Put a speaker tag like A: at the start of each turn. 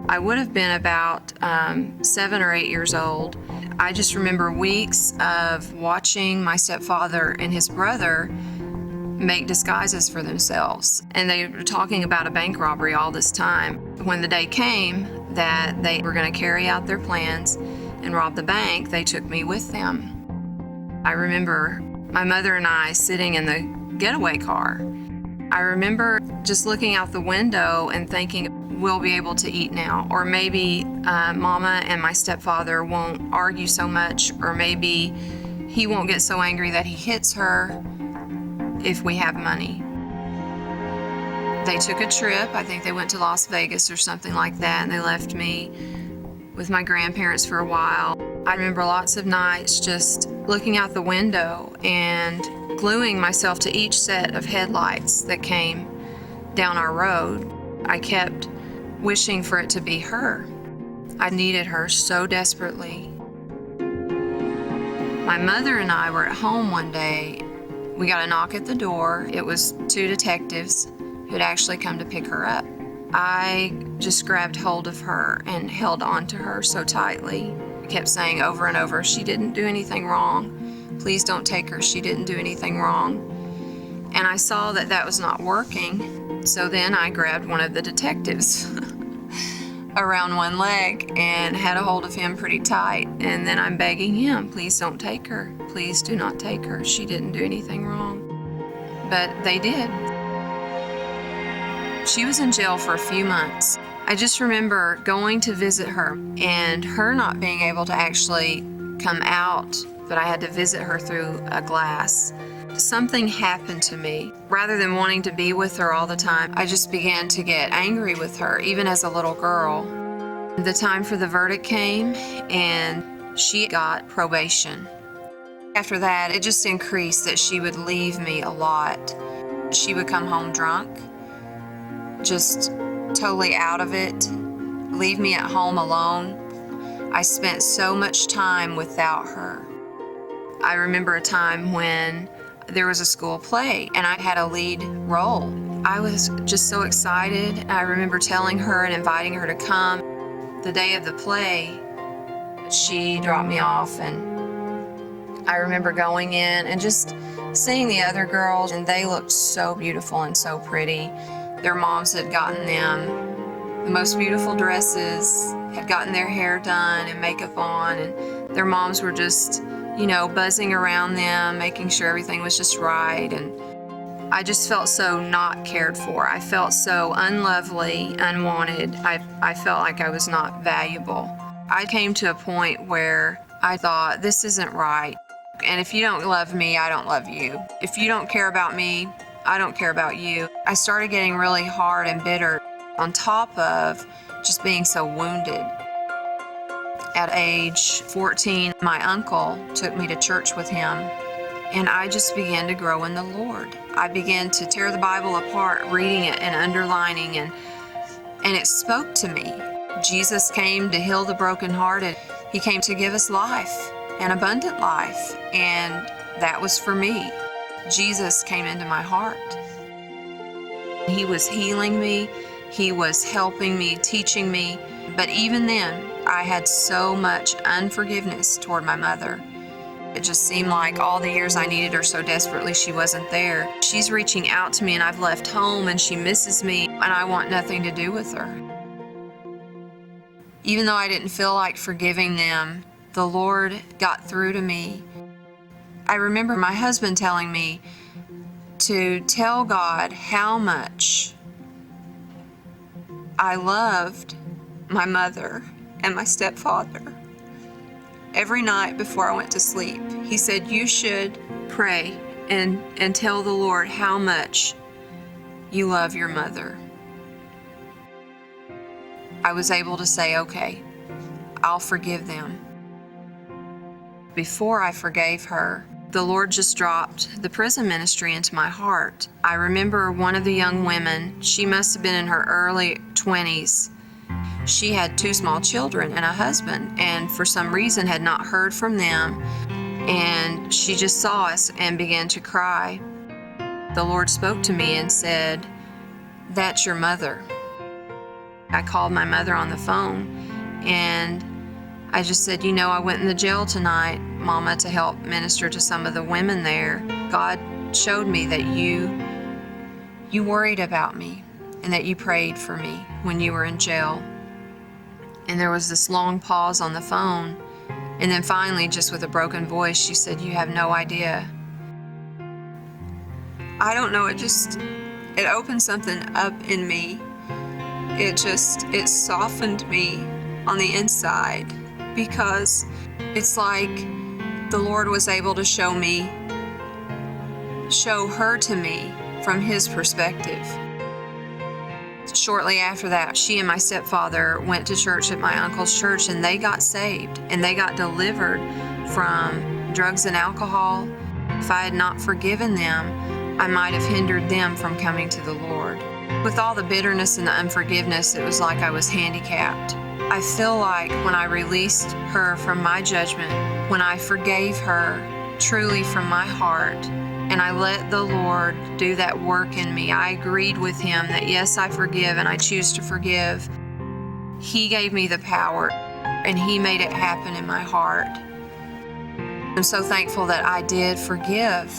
A: I would have been about 7 or 8 years old. I just remember weeks of watching my stepfather and his brother make disguises for themselves. And they were talking about a bank robbery all this time. When the day came that they were going to carry out their plans and rob the bank, they took me with them. I remember my mother and I sitting in the getaway car. I remember just looking out the window and thinking, we'll be able to eat now. Or maybe Mama and my stepfather won't argue so much, or maybe he won't get so angry that he hits her if we have money. They took a trip. I think they went to Las Vegas or something like that, and they left me with my grandparents for a while. I remember lots of nights just looking out the window and gluing myself to each set of headlights that came down our road. I kept wishing for it to be her. I needed her so desperately. My mother and I were at home one day. We got a knock at the door. It was 2 detectives who had actually come to pick her up. I just grabbed hold of her and held on to her so tightly. I kept saying over and over, she didn't do anything wrong. Please don't take her. She didn't do anything wrong. And I saw that that was not working. So then I grabbed one of the detectives around one leg and had a hold of him pretty tight. And then I'm begging him, please don't take her. Please do not take her. She didn't do anything wrong. But they did. She was in jail for a few months. I just remember going to visit her and her not being able to actually come out, but I had to visit her through a glass. Something happened to me. Rather than wanting to be with her all the time, I just began to get angry with her, even as a little girl. The time for the verdict came, and she got probation. After that, it just increased that she would leave me a lot. She would come home drunk, just totally out of it, leave me at home alone. I spent so much time without her. I remember a time when there was a school play and I had a lead role. I was just so excited. I remember telling her and inviting her to come. The day of the play, she dropped me off, and I remember going in and just seeing the other girls, and they looked so beautiful and so pretty. Their moms had gotten them the most beautiful dresses, had gotten their hair done and makeup on, and their moms were just, buzzing around them, making sure everything was just right. And I just felt so not cared for. I felt so unlovely, unwanted. I felt like I was not valuable. I came to a point where I thought, this isn't right. And if you don't love me, I don't love you. If you don't care about me, I don't care about you. I started getting really hard and bitter, on top of just being so wounded. At age 14, my uncle took me to church with him, and I just began to grow in the Lord. I began to tear the Bible apart, reading it and underlining, and it spoke to me. Jesus came to heal the brokenhearted. He came to give us life, an abundant life, and that was for me. Jesus came into my heart. He was healing me. He was helping me, teaching me. But even then, I had so much unforgiveness toward my mother. It just seemed like all the years I needed her so desperately, she wasn't there. She's reaching out to me, and I've left home, and she misses me, and I want nothing to do with her. Even though I didn't feel like forgiving them, the Lord got through to me. I remember my husband telling me to tell God how much I loved my mother and my stepfather. Every night before I went to sleep, he said, you should pray and tell the Lord how much you love your mother. I was able to say, okay, I'll forgive them. Before I forgave her, the Lord just dropped the prison ministry into my heart. I remember one of the young women, she must have been in her early 20s. She had 2 small children and a husband, and for some reason had not heard from them. And she just saw us and began to cry. The Lord spoke to me and said, that's your mother. I called my mother on the phone and I just said, I went in the jail tonight, Mama, to help minister to some of the women there. God showed me that you worried about me and that you prayed for me when you were in jail. And there was this long pause on the phone. And then finally, just with a broken voice, she said, "You have no idea." I don't know, it opened something up in me. It softened me on the inside, because it's like the Lord was able to show her to me from His perspective. Shortly after that, she and my stepfather went to church at my uncle's church, and they got saved and they got delivered from drugs and alcohol. If I had not forgiven them, I might have hindered them from coming to the Lord. With all the bitterness and the unforgiveness, it was like I was handicapped. I feel like when I released her from my judgment, when I forgave her truly from my heart, and I let the Lord do that work in me, I agreed with Him that yes, I forgive and I choose to forgive. He gave me the power and He made it happen in my heart. I'm so thankful that I did forgive.